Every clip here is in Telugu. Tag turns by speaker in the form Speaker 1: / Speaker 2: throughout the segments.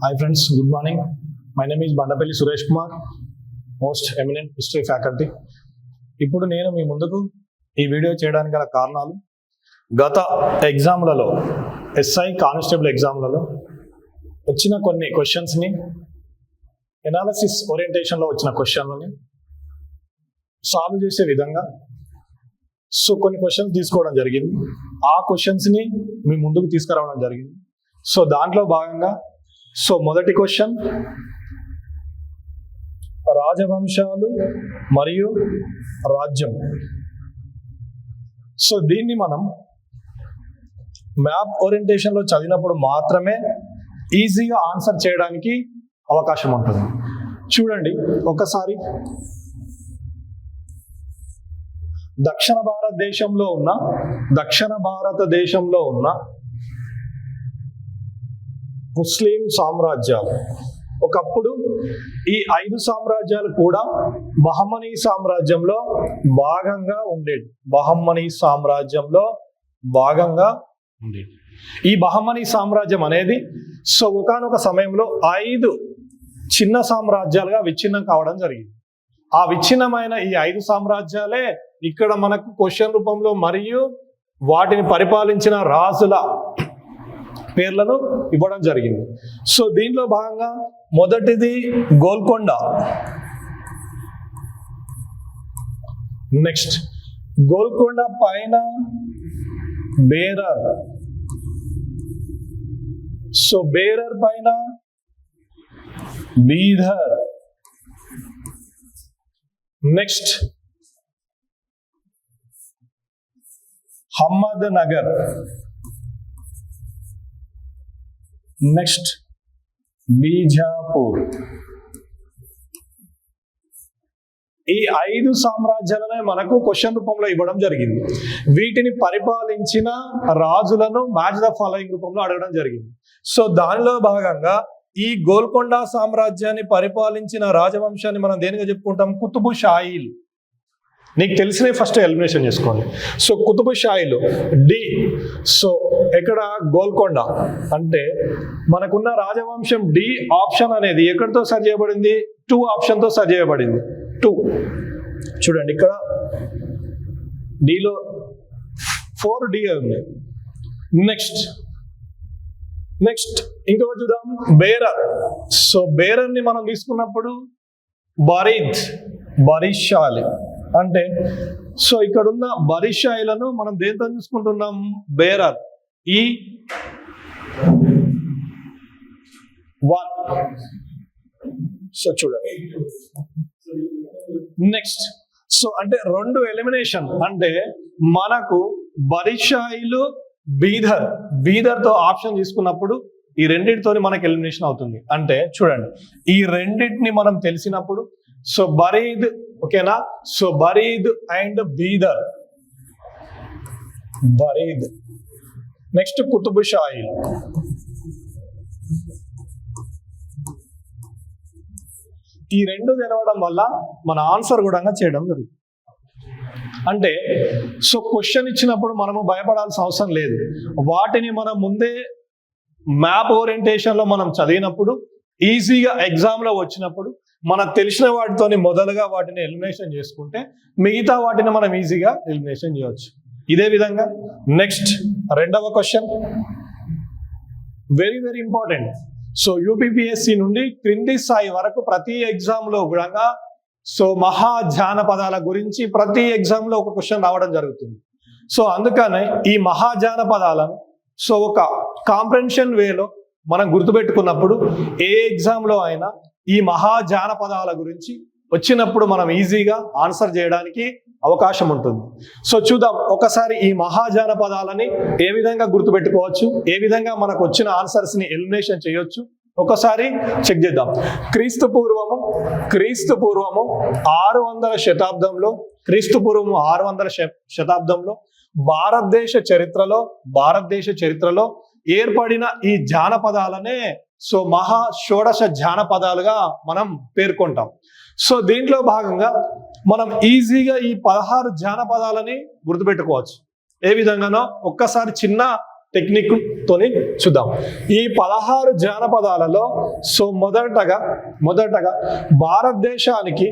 Speaker 1: Hi friends, good morning. My name is Bandapelli Suresh Kumar, most eminent history faculty. ఇప్పుడు నేను మీ ముందుకు ఈ వీడియో చేయడానికి గల కారణాలు గత ఎగ్జామ్లలో ఎస్ఐ కానిస్టేబుల్ ఎగ్జామ్లలో వచ్చిన కొన్ని క్వశ్చన్స్ని ఎనాలిసిస్ ఓరియంటేషన్లో వచ్చిన క్వశ్చన్లని సాల్వ్ చేసే విధంగా కొన్ని క్వశ్చన్స్ తీసుకోవడం జరిగింది. ఆ క్వశ్చన్స్ని మీ ముందుకు తీసుకురావడం జరిగింది. దాంట్లో భాగంగా మొదటి క్వశ్చన్ రాజవంశాలు మరియు రాజ్యం. దీన్ని మనం మ్యాప్ ఓరియంటేషన్లో చదివినప్పుడు మాత్రమే ఈజీగా ఆన్సర్ చేయడానికి అవకాశం ఉంటుంది. చూడండి ఒకసారి, దక్షిణ భారతదేశంలో ఉన్న ముస్లిం సామ్రాజ్యాలు, ఒకప్పుడు ఈ 5 సామ్రాజ్యాలు కూడా బహమనీ సామ్రాజ్యంలో భాగంగా ఉండేది. ఈ బహమనీ సామ్రాజ్యం అనేది ఒకానొక సమయంలో 5 చిన్న సామ్రాజ్యాలుగా విచ్ఛిన్నం కావడం జరిగింది. ఆ విచ్ఛిన్నమైన ఈ 5 సామ్రాజ్యాలే ఇక్కడ మనకు క్వశ్చన్ రూపంలో మరియు వాటిని పరిపాలించిన రాజుల పేర్లను ఇవ్వడం జరిగింది. దీంట్లో భాగంగా మొదటిది గోల్కొండ, నెక్స్ట్ గోల్కొండ పైన బేరర్, బేరర్ పైన బీదర్, నెక్స్ట్ హమ్మద్ నగర్, నెక్స్ట్ బీజాపూర్. ఈ 5 సామ్రాజ్యాలనే మనకు క్వశ్చన్ రూపంలో ఇవ్వడం జరిగింది. వీటిని పరిపాలించిన రాజులను మ్యాచ్ ద ఫాలోయింగ్ రూపంలో అడగడం జరిగింది. దానిలో భాగంగా ఈ గోల్కొండ సామ్రాజ్యాన్ని పరిపాలించిన రాజవంశాన్ని మనం దేనిగా చెప్పుకుంటాం? కుతుబు షాహీలు. నీకు తెలిసిన ఫస్ట్ ఎలిమినేషన్ చేసుకోండి. కుతుబు షాహీలు డి. ఎక్కడ గోల్కొండ అంటే మనకున్న రాజవంశం డి ఆప్షన్ అనేది ఎక్కడితో సరి చేయబడింది? 2 ఆప్షన్తో సరి చేయబడింది. 2 చూడండి, ఇక్కడ డిలో 4D ఉంది. నెక్స్ట్ ఇంకొకటి చూద్దాం, బేరర్. బేరర్ని మనం తీసుకున్నప్పుడు బరిషాలి అంటే ఇక్కడ ఉన్న బరిషాయిలను మనం దేంతో చూసుకుంటున్నాం? బేరర్ ఈ 1. చూడండి నెక్స్ట్. అంటే 2 ఎలిమినేషన్. అంటే మనకు బరిషాయిలు బీదర్తో ఆప్షన్ తీసుకున్నప్పుడు ఈ రెండింటితో మనకు ఎలిమినేషన్ అవుతుంది. అంటే చూడండి, ఈ రెండింటిని మనం తెలిసినప్పుడు బరీద్, ఓకేనా? బరీద్ అండ్ బీదర్, బరీద్. నెక్స్ట్ కుతుబు షాహీ. ఈ 2 తెలవడం వల్ల మన ఆన్సర్ కూడా చేయడం జరుగుతుంది. అంటే క్వశ్చన్ ఇచ్చినప్పుడు మనము భయపడాల్సిన అవసరం లేదు. వాటిని మనం ముందే మ్యాప్ ఓరియంటేషన్లో మనం చదివినప్పుడు ఈజీగా ఎగ్జామ్లో వచ్చినప్పుడు మనకు తెలిసిన వాటితోని మొదలుగా వాటిని ఎలిమినేషన్ చేసుకుంటే మిగతా వాటిని మనం ఈజీగా ఎలిమినేషన్ చేయవచ్చు. ఇదే విధంగా నెక్స్ట్ రెండవ question very very important. UPPSC నుండి క్రింది స్థాయి వరకు ప్రతి ఎగ్జామ్లో కూడా మహాజానపదాల గురించి ప్రతి ఎగ్జామ్లో ఒక క్వశ్చన్ రావడం జరుగుతుంది. అందుకనే ఈ మహాజానపదాలను ఒక కాంప్రెన్షన్ వేలో మనం గుర్తుపెట్టుకున్నప్పుడు ఏ ఎగ్జామ్లో అయినా ఈ మహాజానపదాల గురించి వచ్చినప్పుడు మనం ఈజీగా ఆన్సర్ చేయడానికి అవకాశం ఉంటుంది. చూద్దాం ఒకసారి ఈ మహాజానపదాలని ఏ విధంగా గుర్తుపెట్టుకోవచ్చు, ఏ విధంగా మనకు వచ్చిన ఆన్సర్స్ని ఎలిమినేషన్ చేయొచ్చు ఒకసారి చెక్ చేద్దాం. క్రీస్తు పూర్వము 600 శతాబ్దంలో భారతదేశ చరిత్రలో ఏర్పడిన ఈ జానపదాలనే షోడశ జానపదాలుగా మనం పేర్కొంటాం. దీంట్లో భాగంగా మనం ఈజీగా ఈ 16 జానపదాలని గుర్తుపెట్టుకోవచ్చు. ఏ విధంగానో ఒక్కసారి చిన్న టెక్నిక్ తోని చూద్దాం. ఈ 16 జానపదాలలో సో మొదటగా భారతదేశానికి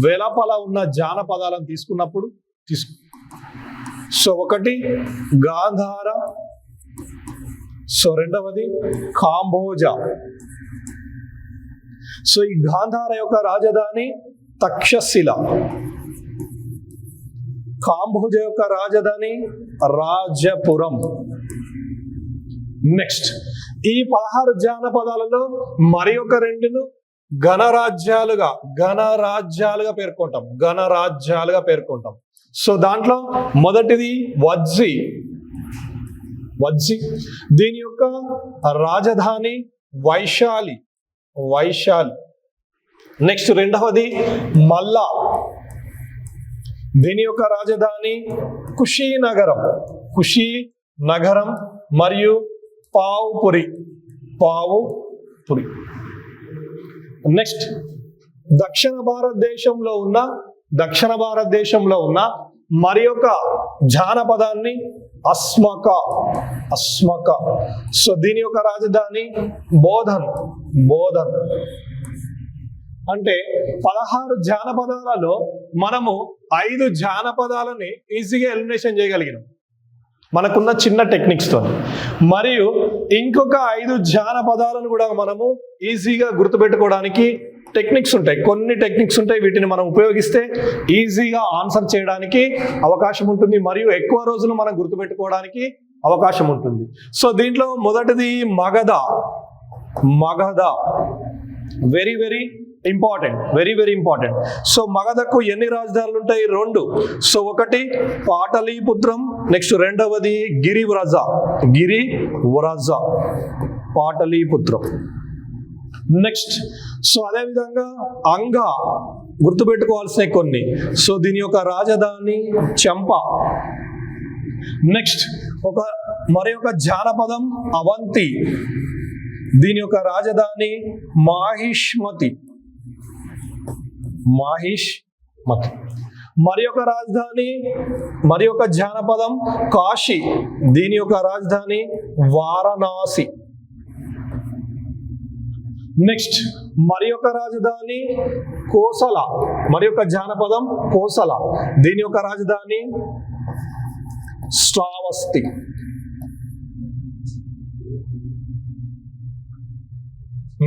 Speaker 1: వెలపల ఉన్న జానపదాలను తీసుకున్నప్పుడు సో ఒకటి గాంధార, సో రెండవది కాంబోజా. సో ఈ గాంధార యొక్క రాజధాని తక్షశిల, కాంబోజ యొక్క రాజధాని రాజపురం. నెక్స్ట్ ఈ 16 జానపదాలలో మరి ఒక రెండును గణరాజ్యాలుగా పేర్కొంటాం. సో దాంట్లో మొదటిది వజ్జి. దీని యొక్క రాజధాని వైశాలి. నెక్స్ట్ రెండవది మల్లా, దీని యొక్క రాజధాని కుషీనగరం మరియు పావుపురి. నెక్స్ట్ దక్షిణ భారతదేశంలో ఉన్న మరి ఒక జానపదాన్ని అస్మక. సో దీని యొక్క రాజధాని బోధన్. అంటే 16 జానపదాలలో మనము 5 జానపదాలని ఈజీగా ఎలిమినేషన్ చేయగలిగినాం మనకున్న చిన్న టెక్నిక్స్ తో. మరియు ఇంకొక 5 జానపదాలను కూడా మనము ఈజీగా గుర్తుపెట్టుకోవడానికి టెక్నిక్స్ ఉంటాయి. కొన్ని టెక్నిక్స్ ఉంటాయి, వీటిని మనం ఉపయోగిస్తే ఈజీగా ఆన్సర్ చేయడానికి అవకాశం ఉంటుంది మరియు ఎక్కువ రోజులు మనం గుర్తుపెట్టుకోవడానికి అవకాశం ఉంటుంది. సో దీంట్లో మొదటిది Magadha. Very very important. So మగధకు ఎన్ని రాజధానులు ఉంటాయి? 2. సో ఒకటి పాటలీపుత్రం, నెక్స్ట్ రెండవది గిరివ్రజ పాటలీపుత్రం. నెక్స్ట్ సో అదే విధంగా అంగ, గుర్తుపెట్టుకోవాల్సిన కొన్ని. సో దీని యొక్క రాజధాని చంప. నెక్స్ట్ మరి ఒక జానపదం అవంతి, దీని యొక్క రాజధాని మాహిష్మతి. మరి ఒక జానపదం కాశీ, దీని యొక్క రాజధాని వారణాసి. నెక్స్ట్ మరి ఒక రాజధాని కోసల, జానపదం కోసల, దీని యొక్క రాజధాని శ్రావస్తి.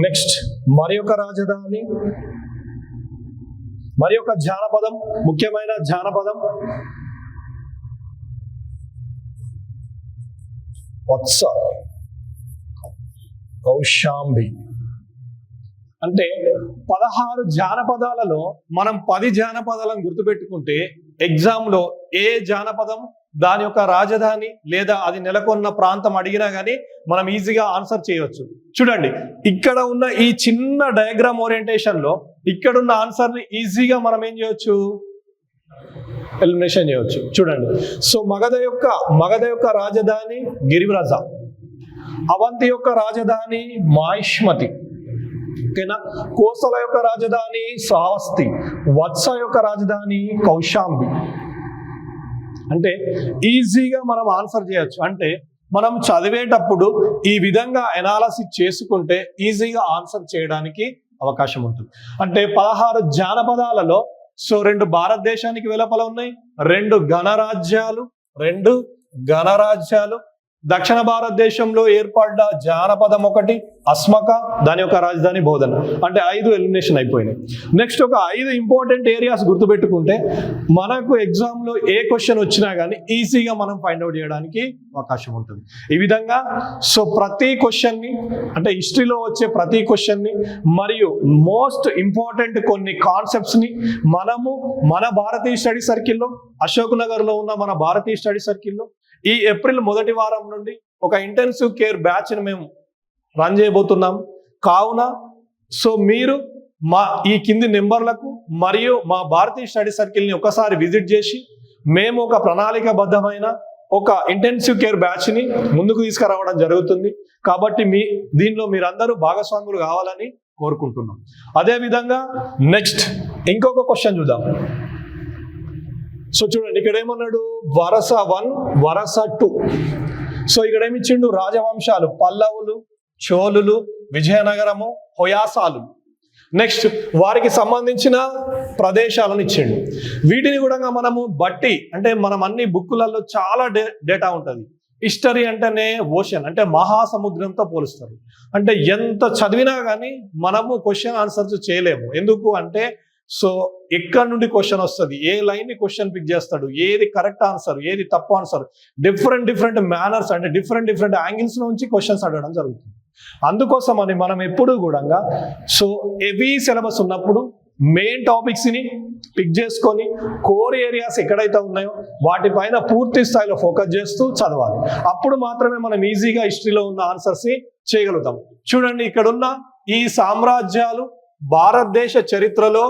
Speaker 1: నెక్స్ట్ మరి ఒక జానపదం, ముఖ్యమైన జానపదం వత్స కౌశాంబి. అంటే 16 జానపదాలలో మనం 10 జానపదాలను గుర్తుపెట్టుకుంటే ఎగ్జామ్లో ఏ జానపదం దాని యొక్క రాజధాని లేదా అది నెలకొన్న ప్రాంతం అడిగినా కానీ మనం ఈజీగా ఆన్సర్ చేయవచ్చు. చూడండి, ఇక్కడ ఉన్న ఈ చిన్న డయాగ్రామ్ ఓరియంటేషన్ లో ఇక్కడున్న ఆన్సర్ని ఈజీగా మనం ఏం చేయొచ్చు? ఎలిమినేషన్ చేయవచ్చు. చూడండి, సో మగధ యొక్క రాజధాని గిరివ్రజ, అవంతి యొక్క రాజధాని మాహిష్మతి, ఓకేనా. కోసల యొక్క రాజధాని శ్రావస్తి, వత్స యొక్క రాజధాని కౌశాంబి. అంటే ఈజీగా మనం ఆన్సర్ చేయొచ్చు. అంటే మనం చదివేటప్పుడు ఈ విధంగా ఎనాలసిస్ చేసుకుంటే ఈజీగా ఆన్సర్ చేయడానికి అవకాశం ఉంటుంది. అంటే 16 జానపదాలలో సో 2 భారతదేశానికి వెలుపల ఉన్నాయి, 2 గణరాజ్యాలు, దక్షిణ భారతదేశంలో ఏర్పడ్డ జానపదం ఒకటి అస్మక, దాని యొక్క రాజధాని బోధన. అంటే 5 ఎలిమినేషన్ అయిపోయినాయి. నెక్స్ట్ ఒక 5 ఇంపార్టెంట్ ఏరియాస్ గుర్తుపెట్టుకుంటే మనకు ఎగ్జామ్లో ఏ క్వశ్చన్ వచ్చినా కానీ ఈజీగా మనం ఫైండ్ అవుట్ చేయడానికి అవకాశం ఉంటుంది. ఈ విధంగా సో ప్రతి క్వశ్చన్ని, అంటే హిస్టరీలో వచ్చే ప్రతి క్వశ్చన్ని మరియు మోస్ట్ ఇంపార్టెంట్ కొన్ని కాన్సెప్ట్స్ని మనము మన భారతీయ స్టడీ సర్కిల్లో, అశోక్ నగర్లో ఉన్న మన భారతీయ స్టడీ సర్కిల్లో ఈ ఏప్రిల్ మొదటి వారం నుండి ఒక ఇంటెన్సివ్ కేర్ బ్యాచ్ని మేము రన్ చేయబోతున్నాం. కావున సో మీరు మా ఈ కింది నెంబర్లకు మరియు మా భారతీయ స్టడీ సర్కిల్ని ఒకసారి విజిట్ చేసి మేము ఒక ప్రణాళికాబద్ధమైన ఒక ఇంటెన్సివ్ కేర్ బ్యాచ్ని ముందుకు తీసుకురావడం జరుగుతుంది. కాబట్టి దీనిలో మీరందరూ భాగస్వాములు కావాలని కోరుకుంటున్నాం. అదేవిధంగా నెక్స్ట్ ఇంకొక క్వశ్చన్ చూద్దాం. సో చూడండి ఇక్కడ ఏమన్నాడు, వరస 1 వరస 2. సో ఇక్కడ ఏమిచ్చిండు, రాజవంశాలు పల్లవులు, చోళులు, విజయనగరము, హొయాసాలు. నెక్స్ట్ వారికి సంబంధించిన ప్రదేశాలను ఇచ్చిండు. వీటిని కూడా మనము బట్టి, అంటే మనం అన్ని బుక్కులలో చాలా డేటా ఉంటుంది. హిస్టరీ అంటేనే ఓషన్, అంటే మహాసముద్రంతో పోలుస్తారు. అంటే ఎంత చదివినా కానీ మనము క్వశ్చన్ ఆన్సర్స్ చేయలేము. ఎందుకు అంటే సో ఎక్కడి నుండి క్వశ్చన్ వస్తుంది, ఏ లైన్ ని క్వశ్చన్ పిక్ చేస్తాడు, ఏది కరెక్ట్ ఆన్సర్, ఏది తప్పు ఆన్సర్, డిఫరెంట్ మేనర్స్, అంటే డిఫరెంట్ యాంగిల్స్ నుంచి క్వశ్చన్స్ అడగడం జరుగుతుంది. అందుకోసం అని మనం ఎప్పుడు కూడా సో హెవీ సిలబస్ ఉన్నప్పుడు మెయిన్ టాపిక్స్ ని పిక్ చేసుకొని కోర్ ఏరియాస్ ఎక్కడైతే ఉన్నాయో వాటిపైన పూర్తి స్థాయిలో ఫోకస్ చేస్తూ చదవాలి. అప్పుడు మాత్రమే మనం ఈజీగా హిస్టరీలో ఉన్న ఆన్సర్స్ ని చేయగలుగుతాం. చూడండి ఇక్కడున్న ఈ సామ్రాజ్యాలు భారతదేశ చరిత్రలో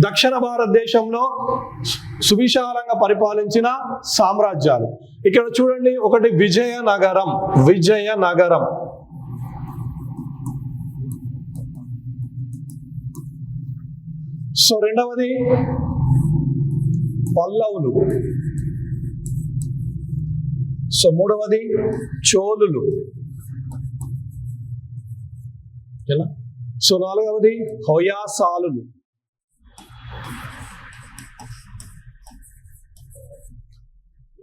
Speaker 1: దక్షిణ భారతదేశంలో సువిశాలంగా పరిపాలించిన సామ్రాజ్యాలు. ఇక్కడ చూడండి, ఒకటి విజయనగరం, సో రెండవది పల్లవులు, సో మూడవది చోళులు, సో నాలుగవది హొయాసాలులు.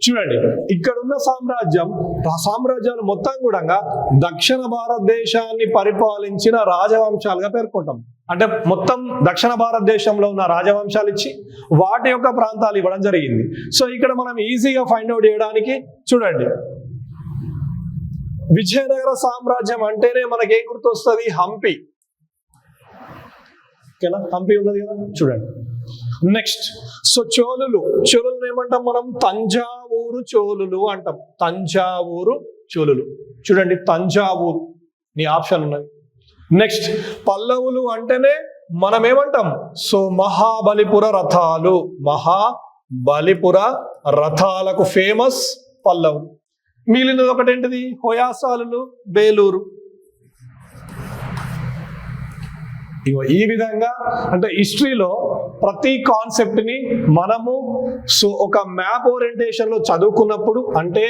Speaker 1: చూడండి ఇక్కడున్న సామ్రాజ్యాలు మొత్తం కూడా దక్షిణ భారతదేశాన్ని పరిపాలించిన రాజవంశాలుగా పేర్కొంటాం. అంటే మొత్తం దక్షిణ భారతదేశంలో ఉన్న రాజవంశాలు ఇచ్చి వాటి యొక్క ప్రాంతాలు ఇవ్వడం జరిగింది. సో ఇక్కడ మనం ఈజీగా ఫైండ్ అవుట్ చేయడానికి చూడండి, విజయనగర సామ్రాజ్యం అంటేనే మనకి ఏం గుర్తొస్తుంది, హంపి. ఓకేనా, హంపి ఉన్నది కదా, చూడండి. నెక్స్ట్ సో చోళులు ఏమంటాం మనం, తంజావూరు చోళులు అంటాం. తంజావూరు చోళులు, చూడండి తంజావూరు నీ ఆప్షన్ ఉన్నది. నెక్స్ట్ పల్లవులు అంటేనే మనం ఏమంటాం, సో మహాబలిపుర రథాలకు ఫేమస్ పల్లవులు. మిగిలినది ఒకటేంటిది, హొయాసాలు, బేలూరు. ఈ విధంగా అంటే హిస్టరీలో ప్రతి కాన్సెప్ట్ ని మనము సో ఒక మ్యాప్ ఓరియంటేషన్ లో చదువుకున్నప్పుడు, అంటే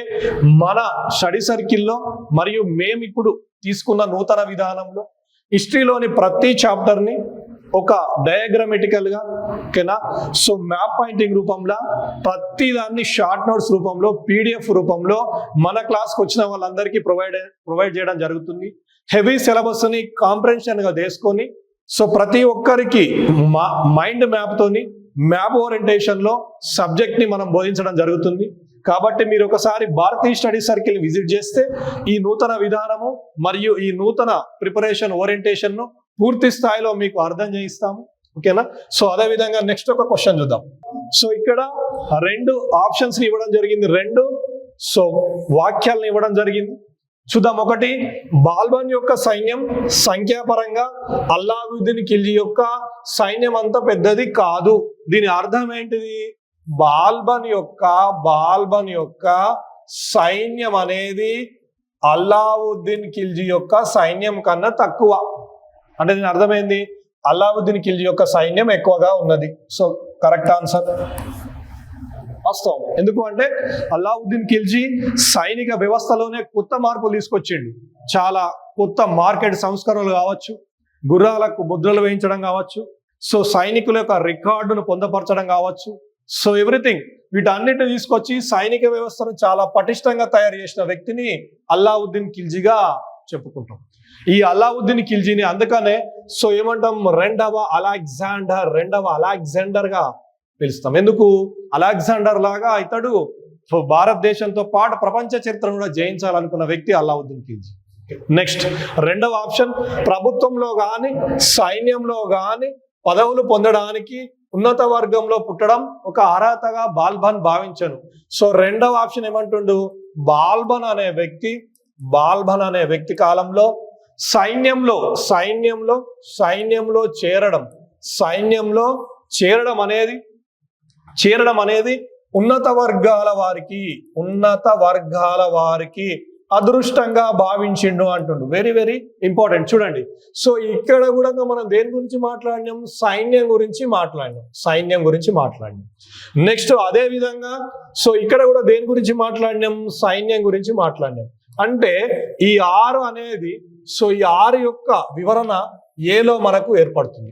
Speaker 1: మన స్టడీ సర్కిల్లో మరియు మేము ఇప్పుడు తీసుకున్న నూతన విధానంలో హిస్టరీలోని ప్రతి చాప్టర్ ని ఒక డయాగ్రామెటికల్ గా, ఓకేనా, సో మ్యాప్ పాయింటింగ్ రూపంలో, ప్రతి దాన్ని షార్ట్ నోట్స్ రూపంలో, PDF రూపంలో మన క్లాస్కి వచ్చిన వాళ్ళందరికీ ప్రొవైడ్ చేయడం జరుగుతుంది. హెవీ సిలబస్ ని కాంప్రహెన్షన్ గా తీసుకొని సో ప్రతి ఒక్కరికి మైండ్ మ్యాప్ తోని మ్యాప్ ఓరియంటేషన్ లో సబ్జెక్ట్ ని మనం బోధించడం జరుగుతుంది. కాబట్టి మీరు ఒకసారి భారతీయ స్టడీ సర్కిల్ విజిట్ చేస్తే ఈ నూతన విధానము మరియు ఈ నూతన ప్రిపరేషన్ ఓరియంటేషన్ ను పూర్తి స్థాయిలో మీకు అర్థం చేయిస్తాము. ఓకేనా, సో అదే విధంగా నెక్స్ట్ ఒక క్వశ్చన్ చూద్దాం. సో ఇక్కడ 2 ఆప్షన్స్ ఇవ్వడం జరిగింది, 2 సో వాక్యాలను ఇవ్వడం జరిగింది. చూద్దాం. ఒకటి, బాల్బన్ యొక్క సైన్యం సంఖ్యాపరంగా అల్లావుద్దీన్ ఖిల్జీ యొక్క సైన్యం అంత పెద్దది కాదు. దీని అర్థం ఏంటిది, బాల్బన్ యొక్క సైన్యం అనేది అల్లావుద్దీన్ ఖిల్జీ యొక్క సైన్యం కన్నా తక్కువ. అంటే దీని అర్థమైంది, అల్లావుద్దీన్ ఖిల్జీ యొక్క సైన్యం ఎక్కువగా ఉన్నది. సో కరెక్ట్ ఆన్సర్ వాస్తవం. ఎందుకు అంటే అల్లావుద్దీన్ ఖిల్జీ సైనిక వ్యవస్థలోనే కొత్త మార్పులు తీసుకొచ్చిండు. చాలా కొత్త మార్కెట్ సంస్కరణలు కావచ్చు, గుర్రాలకు ముద్రలు వేయించడం కావచ్చు, సో సైనికుల యొక్క రికార్డును పొందపరచడం కావచ్చు, సో ఎవ్రీథింగ్ వీటన్నిటిని తీసుకొచ్చి సైనిక వ్యవస్థను చాలా పటిష్టంగా తయారు చేసిన వ్యక్తిని అల్లావుద్దీన్ ఖిల్జీగా చెప్పుకుంటాం. ఈ అల్లావుద్దీన్ ఖిల్జీని అందుకనే సో ఏమంటాం, రెండవ అలెగ్జాండర్ గా పిలుస్తాం. ఎందుకు, అలెగ్జాండర్ లాగా ఇతడు భారతదేశంతో పాటు ప్రపంచ చరిత్రను కూడా జయించాలనుకున్న వ్యక్తి అల్లావుద్దీన్ ఖిల్జీ. నెక్స్ట్ రెండవ ఆప్షన్, ప్రభుత్వంలో కానీ సైన్యంలో కానీ పదవులు పొందడానికి ఉన్నత వర్గంలో పుట్టడం ఒక అర్హతగా బాల్బన్ భావించను. సో రెండవ ఆప్షన్ ఏమంటుండు, బాల్బన్ అనే వ్యక్తి కాలంలో సైన్యంలో చేరడం అనేది ఉన్నత వర్గాల వారికి అదృష్టంగా భావించిండు అంటుండు. Very very important. చూడండి, సో ఇక్కడ కూడా మనం దేని గురించి మాట్లాడినాం? సైన్యం గురించి మాట్లాడినాం. నెక్స్ట్ అదే విధంగా సో ఇక్కడ కూడా దేని గురించి మాట్లాడినాం? సైన్యం గురించి మాట్లాడినాం. అంటే ఈ 6 అనేది సో ఈ 6 యొక్క వివరణ ఏలో మనకు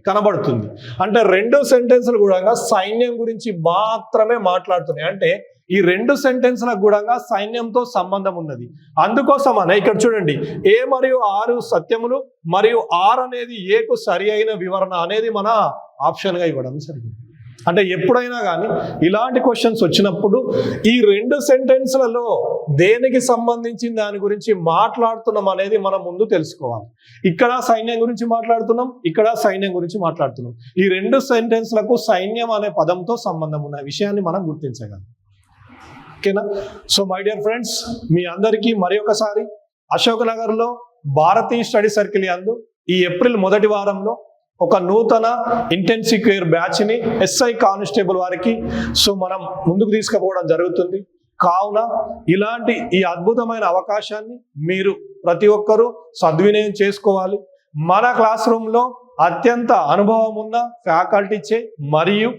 Speaker 1: కనబడుతుంది. అంటే 2 సెంటెన్సులు కూడా సైన్యం గురించి మాత్రమే మాట్లాడుతున్నాయి. అంటే ఈ 2 సెంటెన్సులకు కూడా సైన్యంతో సంబంధం ఉన్నది. అందుకోసం అనే ఇక్కడ చూడండి, ఏ మరియు 6 సత్యములు మరియు 6 అనేది ఏకు సరి అయిన వివరణ అనేది మన ఆప్షన్గా ఇవ్వడం జరిగింది. అంటే ఎప్పుడైనా కానీ ఇలాంటి క్వశ్చన్స్ వచ్చినప్పుడు ఈ 2 సెంటెన్స్లలో దేనికి సంబంధించిన దాని గురించి మాట్లాడుతున్నాం అనేది మనం ముందు తెలుసుకోవాలి. ఇక్కడ సైన్యం గురించి మాట్లాడుతున్నాం, ఇక్కడ సైన్యం గురించి మాట్లాడుతున్నాం. ఈ 2 సెంటెన్స్లకు సైన్యం అనే పదంతో సంబంధం ఉన్న విషయాన్ని మనం గుర్తించగలం. ఓకేనా? సో మై డియర్ ఫ్రెండ్స్, మీ అందరికీ మరి ఒకసారి అశోక్ నగర్లో భారతీయ స్టడీ సర్కిల్ యందు ఈ ఏప్రిల్ మొదటి వారంలో ఒక నూతన ఇంటెన్సివ్ కేర్ బ్యాచ్ని ఎస్ఐ కానిస్టేబుల్ వారికి సో మనం ముందుకు తీసుకుపోవడం జరుగుతుంది. కావున ఇలాంటి ఈ అద్భుతమైన అవకాశాన్ని మీరు ప్రతి ఒక్కరూ సద్వినియోగం చేసుకోవాలి. మన క్లాస్ రూమ్లో అత్యంత అనుభవం ఉన్న ఫ్యాకల్టీచే మరియు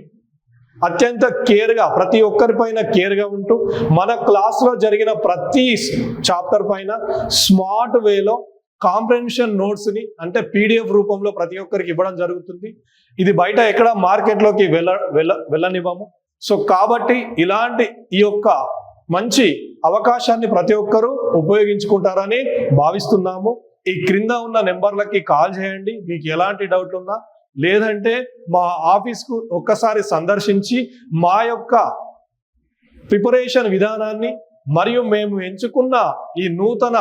Speaker 1: అత్యంత కేర్గా ప్రతి ఒక్కరిపైన కేర్గా ఉంటూ మన క్లాస్లో జరిగిన ప్రతి చాప్టర్ పైన స్మార్ట్ వేలో కాంప్రహెన్షన్ నోట్స్ని అంటే PDF రూపంలో ప్రతి ఒక్కరికి ఇవ్వడం జరుగుతుంది. ఇది బయట ఎక్కడ మార్కెట్లోకి వెళ్ళనివ్వము. సో కాబట్టి ఇలాంటి ఈ యొక్క మంచి అవకాశాన్ని ప్రతి ఒక్కరూ ఉపయోగించుకుంటారని భావిస్తున్నాము. ఈ క్రింద ఉన్న నెంబర్లకి కాల్ చేయండి మీకు ఎలాంటి డౌట్లు ఉన్నా, లేదంటే మా ఆఫీస్కు ఒక్కసారి సందర్శించి మా యొక్క ప్రిపరేషన్ విధానాన్ని మరియు మేము ఎంచుకున్న ఈ నూతన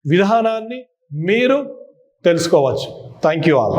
Speaker 1: విధానాన్ని మీరు తెలుసుకోవచ్చు. Thank you all.